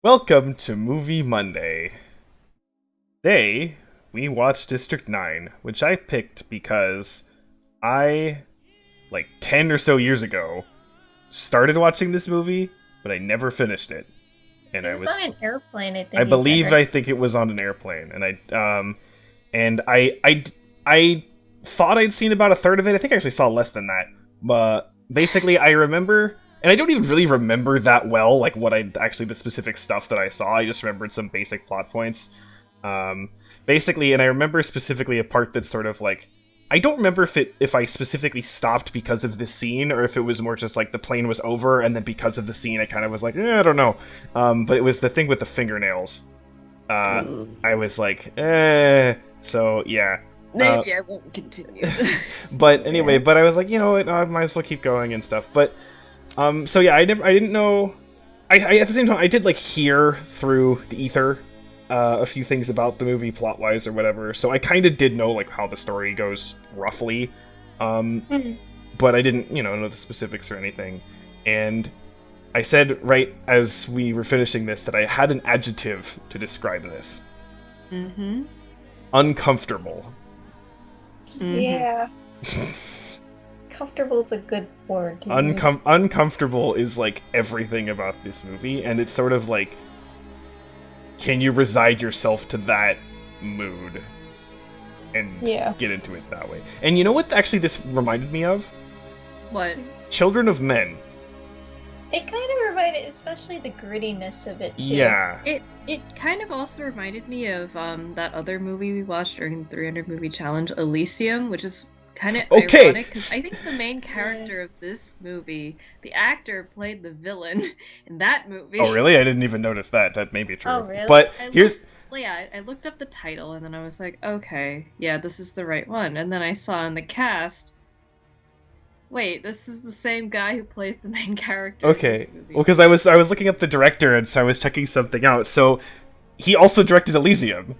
Welcome to Movie Monday. Today, we watched District 9, which I picked because I, like 10 or so years ago, started watching this movie, but I never finished it. And It was on an airplane, I I think you said, believe, I right? think it was on an airplane. And I thought I'd seen about a third of it. I think I actually saw less than that. But basically, I remember, and I don't even really remember that well, like what I actually the specific stuff that I saw. I just remembered some basic plot points. Um, Basically, and I remember specifically a part that's sort of like I don't remember if I specifically stopped because of this scene or if it was more just like the plane was over and then because of the scene I kind of was like I don't know. But it was the thing with the fingernails. Uh, I was like So yeah. Uh, Maybe I won't continue. but anyway, Yeah. but I was like, you know what, I might as well keep going and stuff. But so yeah, I didn't know. I at the same time I did like hear through the ether a few things about the movie plot wise or whatever. So I kind of did know like how the story goes roughly, um, Mhm. but I didn't know the specifics or anything. And I said right as we were finishing this that I had an adjective to describe this: Mm-hmm. uncomfortable. Mm-hmm. Yeah. Comfortable is a good word to use. Uncomfortable is like everything about this movie, and it's sort of like, can you reside yourself to that mood and Yeah. get into it that way? And you know what actually this reminded me of? What? Children of Men. It kind of reminded, especially the grittiness of it too. Yeah. It kind of also reminded me of that other movie we watched during the 300 movie challenge, Elysium, which is kind of Okay. ironic because I think the main character of this movie, the actor played the villain in that movie. Oh, really? I didn't even notice that. That may be true. Oh, really? But I here's looked, yeah, I looked up the title and then I was like, okay, yeah, this is the right one. And then I saw in the cast, wait, this is the same guy who plays the main character in okay. this movie. Well, because I was looking up the director and so I was checking something out. So he also directed Elysium.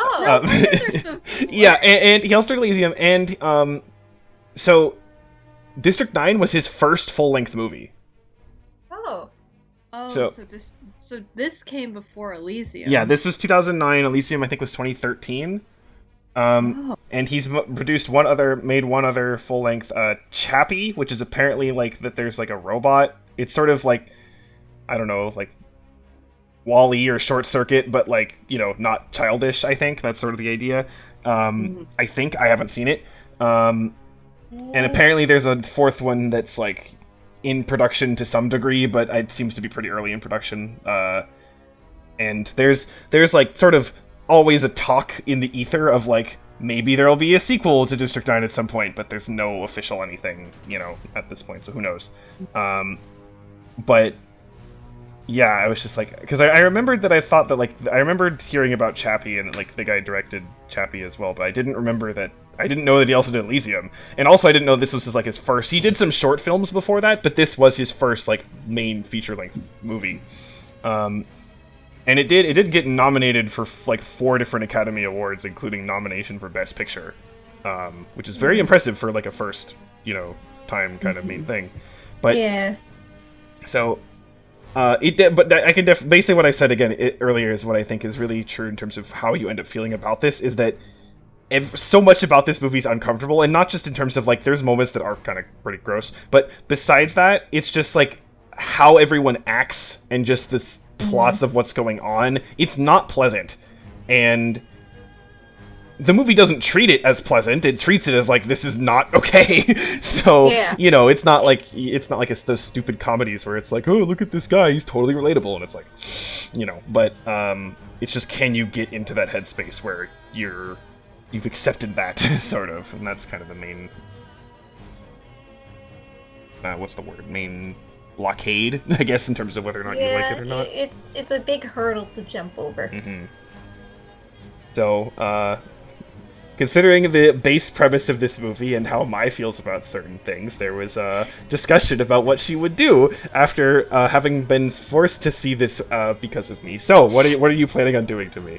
Oh. No wonder they're so similar. Yeah, and he also directed Elysium, and so District 9 was his first full length movie. Oh. Oh, So so this came before Elysium. yeah, this was 2009. Elysium, I think, was 2013. Oh. And he's made one other full length, Chappie, which is apparently like that. There's like a robot. It's sort of like, I don't know, like Wall-E or Short Circuit, but like not childish. I think that's sort of the idea. Mhm. I think I haven't seen it. And apparently there's a fourth one that's like in production to some degree, but it seems to be pretty early in production. And there's like sort of always a talk in the ether of like maybe there'll be a sequel to District 9 at some point, but there's no official anything, at this point, so who knows. But yeah, I was just like, because I remembered that I thought that like I remembered hearing about Chappie and like the guy directed Chappie as well, but I didn't remember that. I didn't know that he also did Elysium, and also I didn't know this was his first. He did some short films before that, but this was his first like main feature length movie. And it did get nominated for like 4 different Academy Awards, including nomination for Best Picture, which is very impressive for like a first time kind of main thing. But Yeah. so but I can basically what I said again earlier is what I think is really true in terms of how you end up feeling about this is that so much about this movie is uncomfortable, and not just in terms of like there's moments that are kind of pretty gross, but besides that, it's just like how everyone acts and just this plots of what's going on. It's not pleasant, and the movie doesn't treat it as pleasant. It treats it as like this is not okay. So Yeah. it's not like those stupid comedies where it's like, oh, look at this guy, he's totally relatable, and it's like, But it's just, can you get into that headspace where you've accepted that sort of, and that's kind of the main what's the word, main blockade, I guess, in terms of whether or not you like it or not. It's a big hurdle to jump over. Mm-hmm. So, considering the base premise of this movie and how Mai feels about certain things, there was a discussion about what she would do after having been forced to see this because of me. So, what are you planning on doing to me?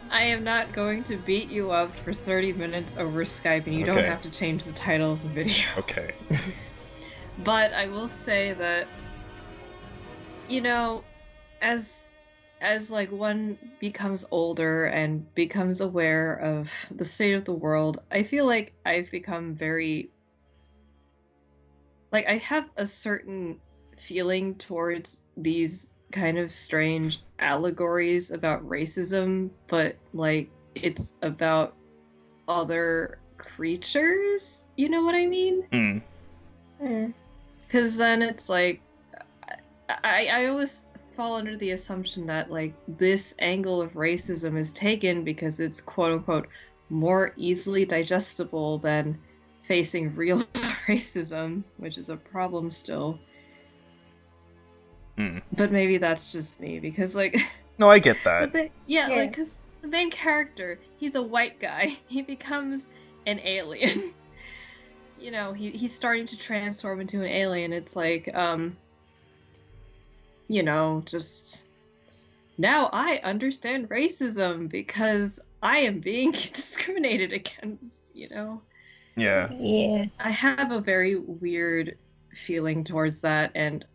I am not going to beat you up for 30 minutes over Skype, and you don't Okay. have to change the title of the video. Okay. But I will say that, you know, as like one becomes older and becomes aware of the state of the world, I feel like I've become very like I have a certain feeling towards these kind of strange allegories about racism, but like it's about other creatures. You know what I mean? Mm. Because then it's like I always fall under the assumption that like this angle of racism is taken because it's quote unquote more easily digestible than facing real racism, which is a problem still. But maybe that's just me because like No, I get that. yeah, like because the main character, he's a white guy. He becomes an alien. You know, he's starting to transform into an alien. It's like, you know, just now I understand racism because I am being discriminated against, you know? Yeah. Yeah. I have a very weird feeling towards that, and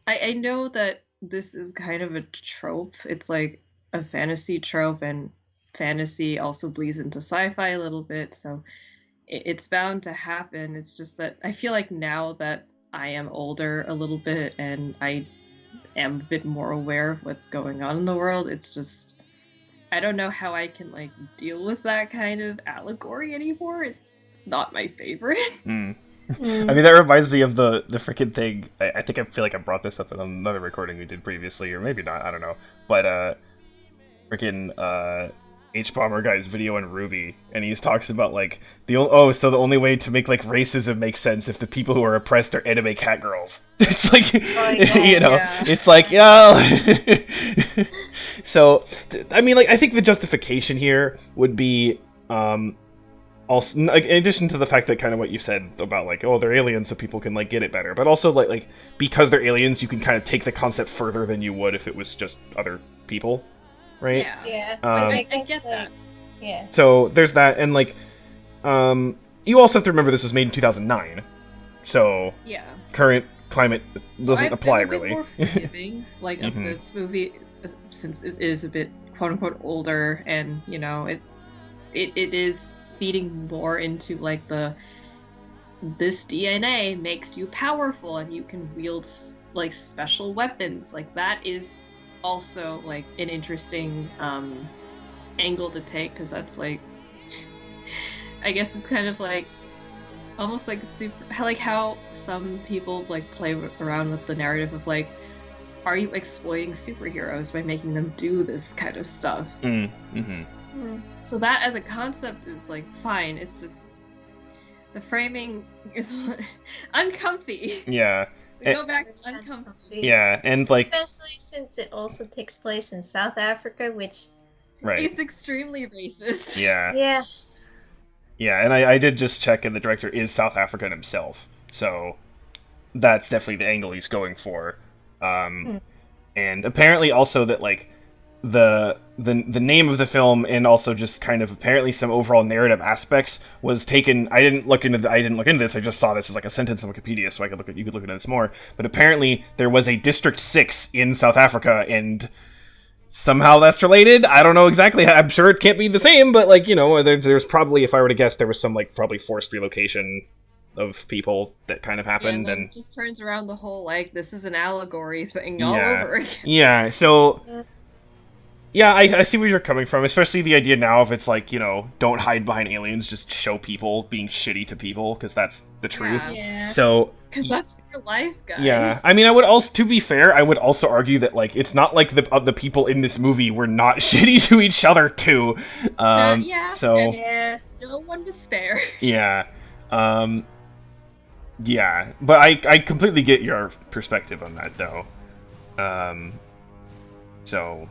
I know that this is kind of a trope. It's like a fantasy trope, and fantasy also bleeds into sci-fi a little bit, so it's bound to happen. It's just that I feel like now that I am older a little bit and I am a bit more aware of what's going on in the world, it's just I don't know how I can like deal with that kind of allegory anymore. It's not my favorite. I mean, that reminds me of the freaking thing. I think I feel like I brought this up in another recording we did previously, or maybe not. I don't know. But freaking H-Bomber guy's video on Ruby, and he talks about like the only way to make like racism make sense if the people who are oppressed are anime cat girls. It's like you know, it's like so I mean, like I think the justification here would be also, like, in addition to the fact that kind of what you said about like, oh, they're aliens so people can like get it better, but also like because they're aliens, you can kind of take the concept further than you would if it was just other people, right? Yeah. I get that. Yeah. So there's that, and like, you also have to remember this was made in 2009, so Yeah. current climate doesn't I'm apply a bit really. more forgiving, like of this movie, since it is a bit quote unquote older, and you know it is feeding more into like this DNA makes you powerful and you can wield like special weapons. Like that is also like an interesting angle to take, because that's like I guess it's kind of like almost like super, like how some people like play around with the narrative of like, are you exploiting superheroes by making them do this kind of stuff? So that as a concept is like fine. It's just the framing is uncomfy. Yeah. We go back to uncomfy. Yeah, and like especially since it also takes place in South Africa, which is extremely racist. Yeah. Yeah. Yeah, and I did just check, and the director is South African himself, so that's definitely the angle he's going for. And apparently also that like the name of the film, and also just kind of apparently some overall narrative aspects was taken. I didn't look into this. I just saw this as like a sentence on Wikipedia, so you could look into this more. But apparently there was a District 6 in South Africa, and somehow that's related. I don't know exactly. I'm sure it can't be the same, but like, you know, there's probably, if I were to guess, there was some like probably forced relocation of people that kind of happened, and and just turns around the whole like this is an allegory thing all over again. Yeah, so yeah, I see where you're coming from, especially the idea now of it's like, you know, don't hide behind aliens, just show people being shitty to people, because that's the truth. Yeah. So because that's real life, guys. yeah, I mean, I would also, to be fair, I would also argue that like it's not like the people in this movie were not shitty to each other too. Yeah. So Yeah. No one to spare. yeah, yeah, but I completely get your perspective on that though. So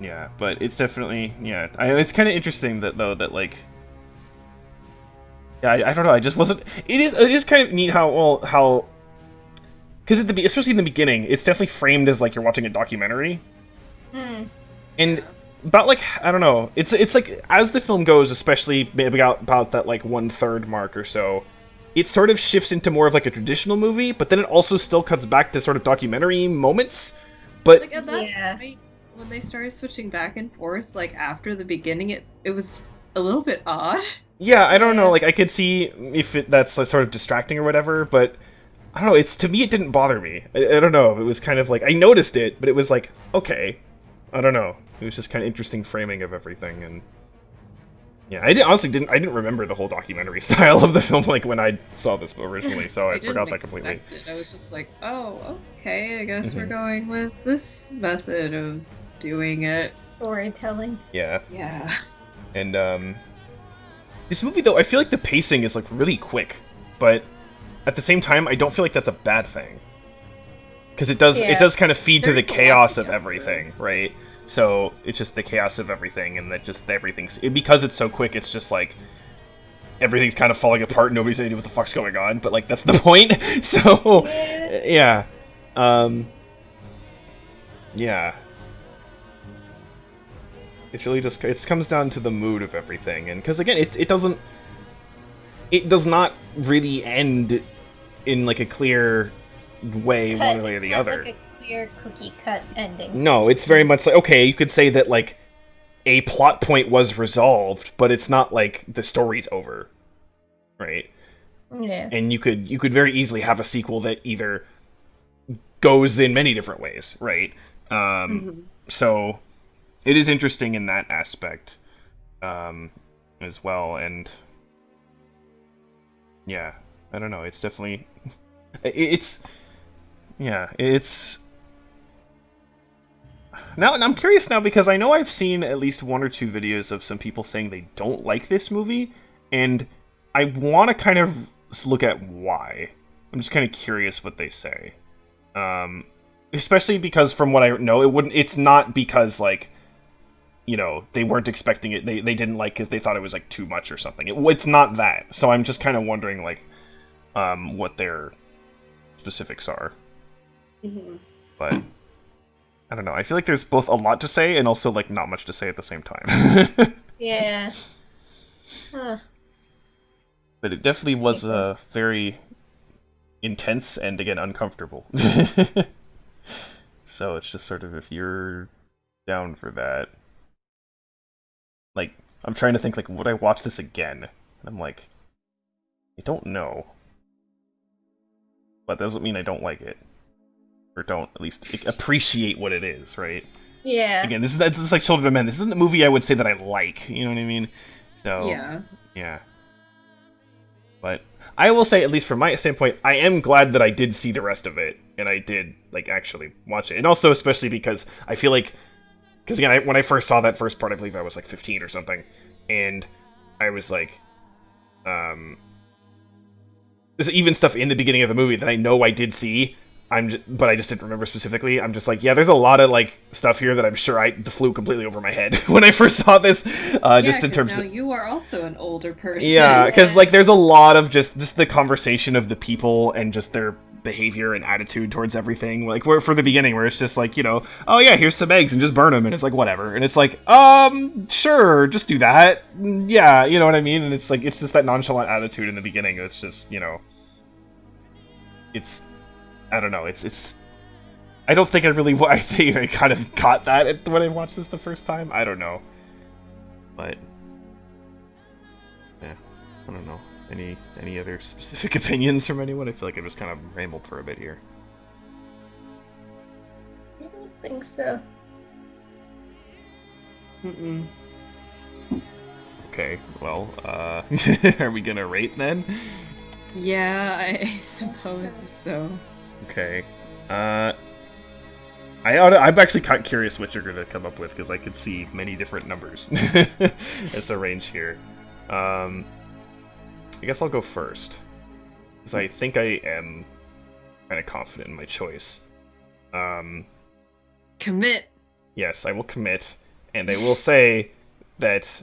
yeah, but it's definitely, yeah, it's kind of interesting that though that like, yeah, I don't know, I just wasn't. It is kind of neat how because especially in the beginning, it's definitely framed as like you're watching a documentary, and about like, I don't know, it's like as the film goes, especially maybe about that like 1/3 mark or so, it sort of shifts into more of like a traditional movie, but then it also still cuts back to sort of documentary moments. But like at that point, when they started switching back and forth, like after the beginning, it was a little bit odd. Yeah, I don't know. Like I could see if that's like, sort of distracting or whatever, but I don't know. It's to me, it didn't bother me. I don't know. It was kind of like I noticed it, but it was like okay. I don't know. It was just kind of interesting framing of everything, and yeah, honestly didn't remember the whole documentary style of the film like when I saw this originally, so I forgot that completely. I was just like, oh, okay, I guess we're going with this method of doing it. Storytelling. Yeah. Yeah. And this movie though, I feel like the pacing is like really quick, but at the same time, I don't feel like that's a bad thing. Because it does kind of feed to the chaos of everything, right? So it's just the chaos of everything, and that just everything's because it's so quick. It's just like everything's kind of falling apart. And nobody's idea what the fuck's going on, but like that's the point. So yeah, yeah. It's really just it comes down to the mood of everything, and because again, it does not really end in like a clear way one way or the other. Like a clear cookie cut ending. No, it's very much like okay, you could say that like a plot point was resolved, but it's not like the story's over, right? Yeah. And you could very easily have a sequel that either goes in many different ways, right? So it is interesting in that aspect as well, and yeah, I don't know. It's definitely it's now, and I'm curious now because I know I've seen at least one or two videos of some people saying they don't like this movie, and I want to kind of look at why. I'm just kind of curious what they say, especially because from what I know, it's not because like, you know, they weren't expecting it. They didn't like it. They thought it was like too much or something. It's not that. So I'm just kind of wondering like, what their specifics are. But I don't know. I feel like there's both a lot to say and also like not much to say at the same time. Yeah. Huh. But it definitely was very intense and again uncomfortable. So it's just sort of if you're down for that. Like I'm trying to think like would I watch this again? And I'm like I don't know. But that doesn't mean I don't like it. Or don't at least appreciate what it is, right? Yeah. Again, this is like Children of Men. This isn't a movie I would say that I like. You know what I mean? So yeah. But I will say, at least from my standpoint, I am glad that I did see the rest of it and I did like actually watch it, and also especially because I feel like because again, when I first saw that first part, I believe I was like 15 or something, and I was like, there's even stuff in the beginning of the movie that I know I did see. But I just didn't remember specifically. I'm just like, yeah, there's a lot of like stuff here that I'm sure I flew completely over my head when I first saw this. Just in terms now you are also an older person. Yeah, because like there's a lot of just the conversation of the people and just their behavior and attitude towards everything. Like for the beginning, where it's just like, you know, oh yeah, here's some eggs and just burn them, and it's like whatever, and it's like, sure, just do that. Yeah, you know what I mean. And it's like it's just that nonchalant attitude in the beginning. It's just, you know, it's. I don't know. It's. I don't think I think I kind of got that when I watched this the first time. I don't know, but yeah, I don't know. Any other specific opinions from anyone? I feel like I just kind of rambled for a bit here. I don't think so. Okay, well, are we gonna rate then? Yeah, I suppose so. Okay. I'm actually kind of curious what you're going to come up with, because I could see many different numbers as the range here. I guess I'll go first, because I think I am kind of confident in my choice. Commit! Yes, I will commit, and I will say that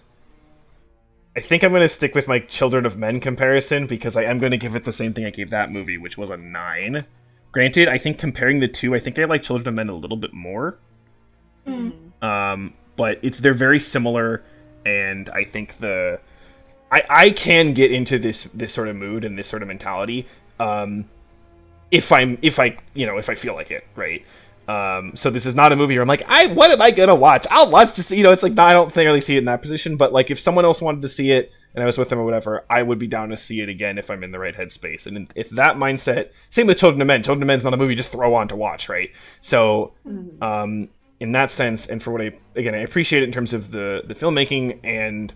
I think I'm going to stick with my Children of Men comparison, because I am going to give it the same thing I gave that movie, which was a 9. Granted, I think comparing the two, I think I like Children of Men a little bit more. But they're very similar, and I think I can get into this sort of mood and this sort of mentality, if I feel like it, right? So this is not a movie where I'm like, what am I gonna watch? I'll watch just, it's like, I don't think I really see it in that position, but like if someone else wanted to see it and I was with them or whatever, I would be down to see it again if I'm in the right headspace. And if that mindset, same with Children of Men. Children of Men's not a movie you just throw on to watch, right? So, in that sense, and for what I appreciate it in terms of the filmmaking and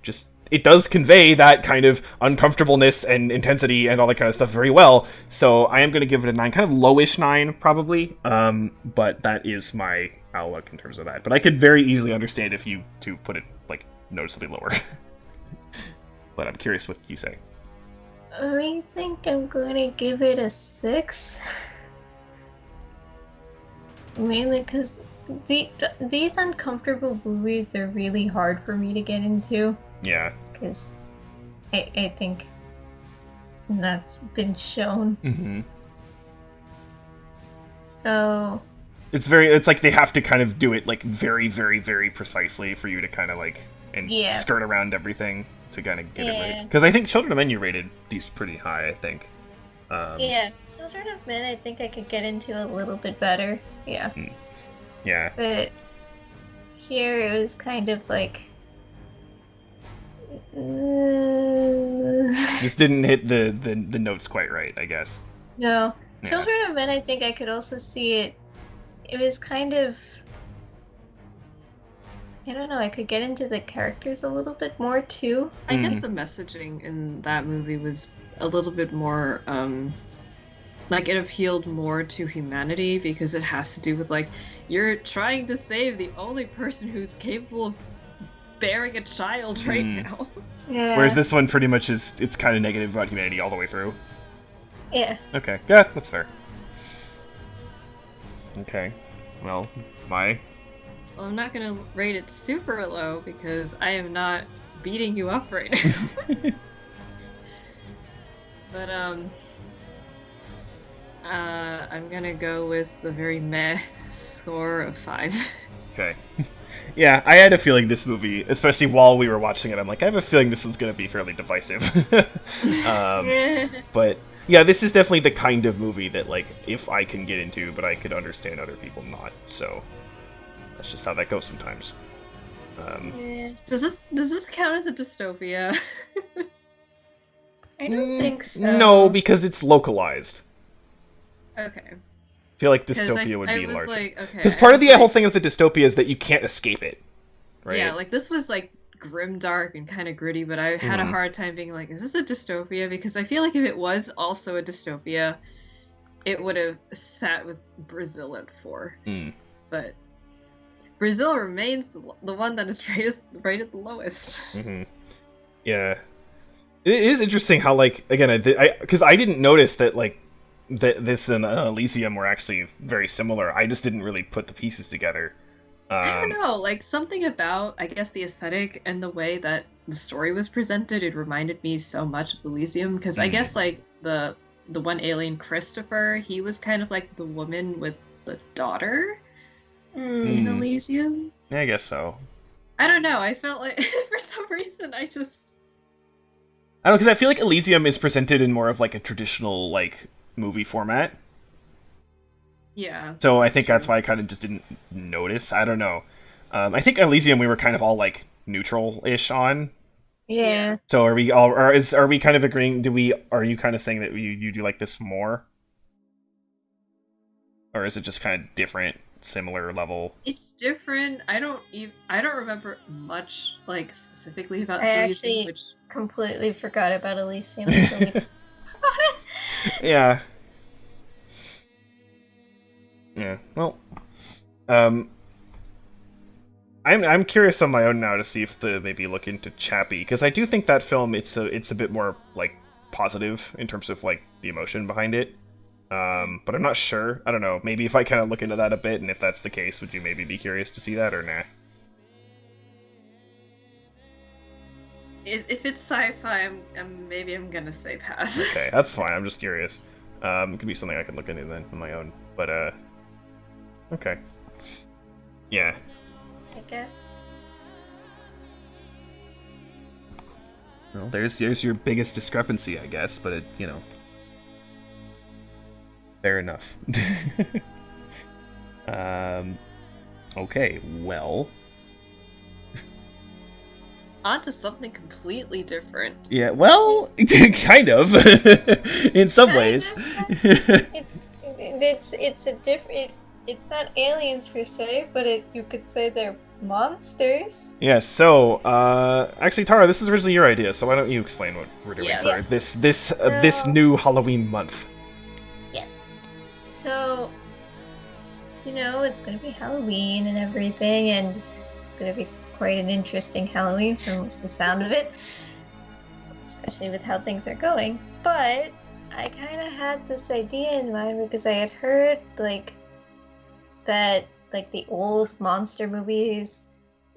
just it does convey that kind of uncomfortableness and intensity and all that kind of stuff very well. So I am going to give it a 9, kind of lowish 9 probably. But that is my outlook in terms of that. But I could very easily understand if you two put it like noticeably lower. But I'm curious what you say. I think I'm going to give it a 6. Mainly because these uncomfortable movies are really hard for me to get into. Yeah. Because I think that's been shown. Mm-hmm. So... It's like they have to kind of do it like very, very, very precisely for you to kind of like, and skirt around everything to kind of get it right. Because I think Children of Men you rated these pretty high, I think. Children of Men I think I could get into a little bit better. Yeah. Yeah. But here it was kind of like... This didn't hit the notes quite right, I guess. No. Yeah. Children of Men, I think I could also see it. It was kind of... I don't know, I could get into the characters a little bit more, too. I guess the messaging in that movie was a little bit more, like, it appealed more to humanity, because it has to do with, like, you're trying to save the only person who's capable of bearing a child right now. Yeah. Whereas this one pretty much it's kind of negative about humanity all the way through. Yeah. Okay. Yeah, that's fair. Okay. Well, Well, I'm not gonna rate it super low because I am not beating you up right now. But I'm gonna go with the very meh score of 5. Okay. Yeah, I had a feeling this movie, especially while we were watching it, I'm like, I have a feeling this was going to be fairly divisive. But, yeah, this is definitely the kind of movie that, like, if I can get into, but I could understand other people not. So, that's just how that goes sometimes. Does this count as a dystopia? I don't think so. No, because it's localized. Okay. I feel like dystopia would be larger. Because Okay, part of the whole thing of the dystopia is that you can't escape it, right? Yeah, like this was like grim, dark, and kind of gritty, but I had a hard time being like, is this a dystopia? Because I feel like if it was also a dystopia, it would have sat with Brazil at 4. But Brazil remains the one that is rated the lowest. Yeah. It is interesting how, like, again, because I didn't notice that, like, this and Elysium were actually very similar. I just didn't really put the pieces together. I don't know, like something about, I guess, the aesthetic and the way that the story was presented, it reminded me so much of Elysium, because I guess like the one alien, Christopher, he was kind of like the woman with the daughter in Elysium. Yeah, I guess so. I don't know, I felt like for some reason I don't know, because I feel like Elysium is presented in more of like a traditional like movie format. Yeah. So I think that's why I kind of just didn't notice. I don't know. I think Elysium we were kind of all like neutral-ish on. Yeah. So are we all? Are we kind of agreeing? Are you kind of saying that you do like this more, or is it just kind of different, similar level? It's different. I don't remember much like specifically about. I Elysium, actually completely forgot about Elysium. Yeah. Yeah. Well, I'm curious on my own now to see if maybe look into Chappie, because I do think that film it's a bit more like positive in terms of like the emotion behind it. But I'm not sure. I don't know. Maybe if I kind of look into that a bit, and if that's the case, would you maybe be curious to see that or nah? If it's sci-fi, I'm gonna say pass. Okay, that's fine. I'm just curious. It could be something I could look into then on my own. But okay. Yeah. I guess. Well, there's your biggest discrepancy, I guess. But fair enough. Okay, well. On to something completely different. Yeah, well, kind of, in some ways. It's a different. It's not aliens per se, but you could say they're monsters. Yeah, so, actually, Tara, this is originally your idea, so why don't you explain what we're doing Yes. for this new Halloween month? Yes. So, you know, it's gonna be Halloween and everything, and it's gonna be quite an interesting Halloween from the sound of it, especially with how things are going. But I kind of had this idea in mind because I had heard that the old monster movies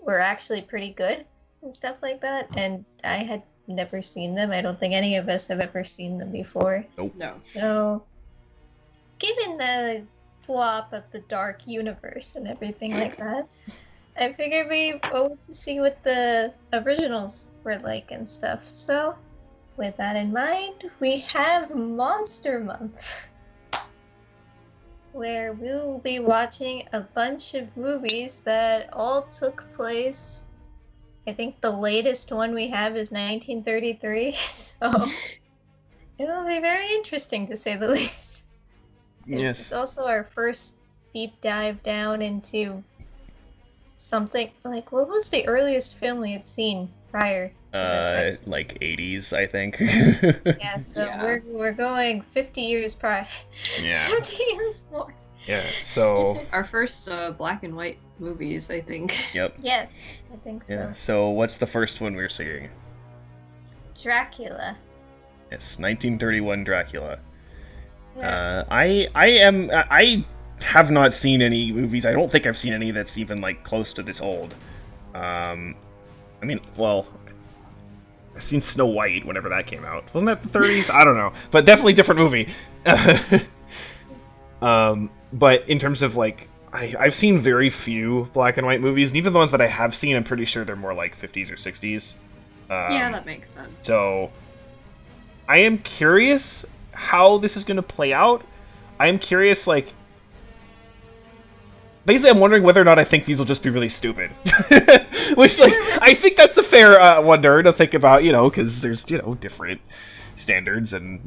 were actually pretty good and stuff like that, and I had never seen them. I don't think any of us have ever seen them before. Nope. No. So, given the flop of the dark universe and everything like that, I figured we owed to see what the originals were like and stuff. So, with that in mind, we have Monster Month, where we will be watching a bunch of movies that all took place. I think the latest one we have is 1933, so it'll be very interesting to say the least. Yes. It's also our first deep dive down into something like, what was the earliest film we had seen prior to this, actually? Like 80s, I think. Yeah, so Yeah. we're going 50 years prior. Yeah. 50 years more. Yeah, so, Our first black and white movies, I think. yep. Yes, I think so. Yeah, so what's the first one we're seeing? Dracula. Yes, 1931 Dracula. Yeah. I have not seen any movies. I don't think I've seen any that's even like close to this old. I mean, well, I've seen Snow White whenever that came out. Wasn't that the 30s? I don't know, but definitely different movie. But in terms of like, I've seen very few black and white movies, and even the ones that I have seen, I'm pretty sure they're more like 50s or 60s. Yeah, that makes sense. So, I am curious how this is going to play out. I am curious, like, basically, I'm wondering whether or not I think these will just be really stupid. Which, like, I think that's a fair wonder to think about, because there's, different standards and,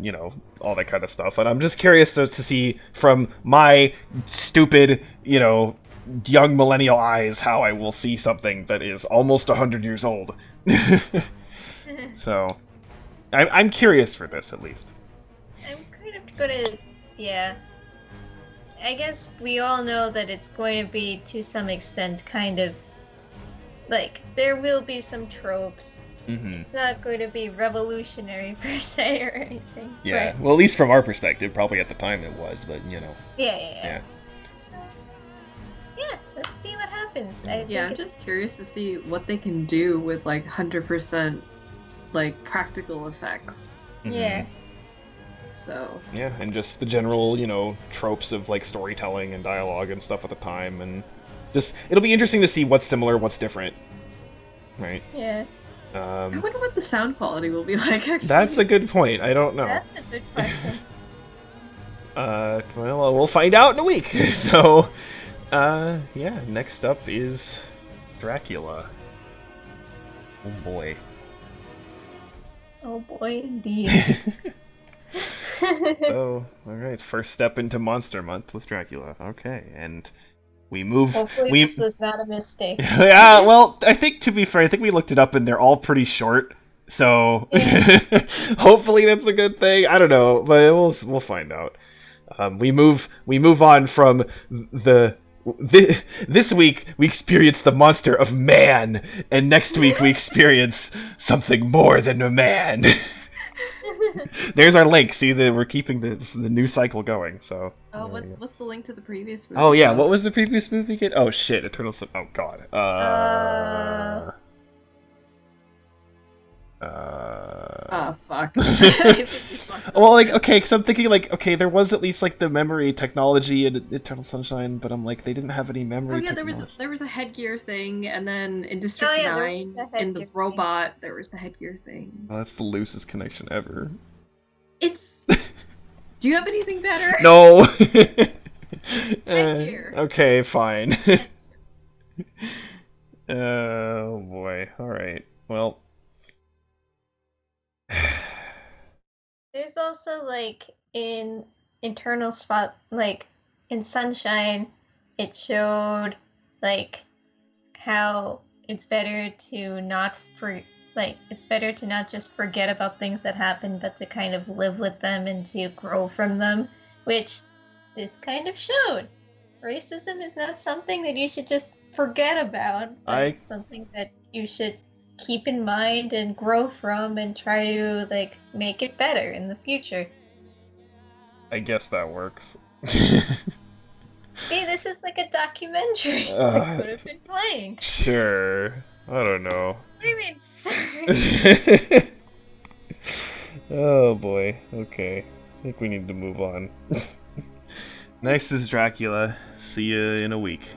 all that kind of stuff. And I'm just curious to see from my stupid, young millennial eyes how I will see something that is almost 100 years old. So, I'm curious for this, at least. I'm kind of gonna, yeah. I guess we all know that it's going to be, to some extent, kind of, like, there will be some tropes. Mm-hmm. It's not going to be revolutionary, per se, or anything. Yeah, but, well, at least from our perspective, probably at the time it was, but, Yeah. Yeah, let's see what happens. I'm just curious to see what they can do with, like, 100%, like, practical effects. Yeah. So. Yeah, and just the general, tropes of, like, storytelling and dialogue and stuff at the time, and just, it'll be interesting to see what's similar, what's different. Right? Yeah. I wonder what the sound quality will be like, actually. That's a good point. I don't know. That's a good question. Well, we'll find out in a week. So, yeah, next up is Dracula. Oh boy. Oh boy, indeed. So, alright, first step into Monster Month with Dracula. Okay, and we move... Hopefully this was not a mistake. Yeah, well, I think, to be fair, I think we looked it up and they're all pretty short. So, hopefully that's a good thing. I don't know, but we'll find out. We move on from this week we experience the monster of man, and next week we experience something more than a man. There's our link. See, we're keeping the new cycle going. So. Oh, what's the link to the previous movie? Oh yeah, what was the previous movie again? Oh shit, Eternal. Oh god. Fuck. Well, like, okay, because I'm thinking, like, okay, there was at least, like, the memory technology in Eternal Sunshine, but I'm like, they didn't have any memory technology. there was a headgear thing, and then in District 9, in the robot, there was the headgear thing. Oh, that's the loosest connection ever. It's... Do you have anything better? No! Headgear. Okay, fine. Oh boy. All right. Well. There's also like in internal spot, like in Sunshine, it showed like how it's better to not for like it's better to not just forget about things that happen, but to kind of live with them and to grow from them, which this kind of showed. Racism is not something that you should just forget about, but something that you should keep in mind and grow from and try to like make it better in the future. I guess that works. See, this is like a documentary that could have been playing. Sure. I don't know. What do you mean, sir? Oh boy. Okay. I think we need to move on. Next is Dracula. See you in a week.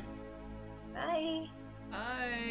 Bye. Bye.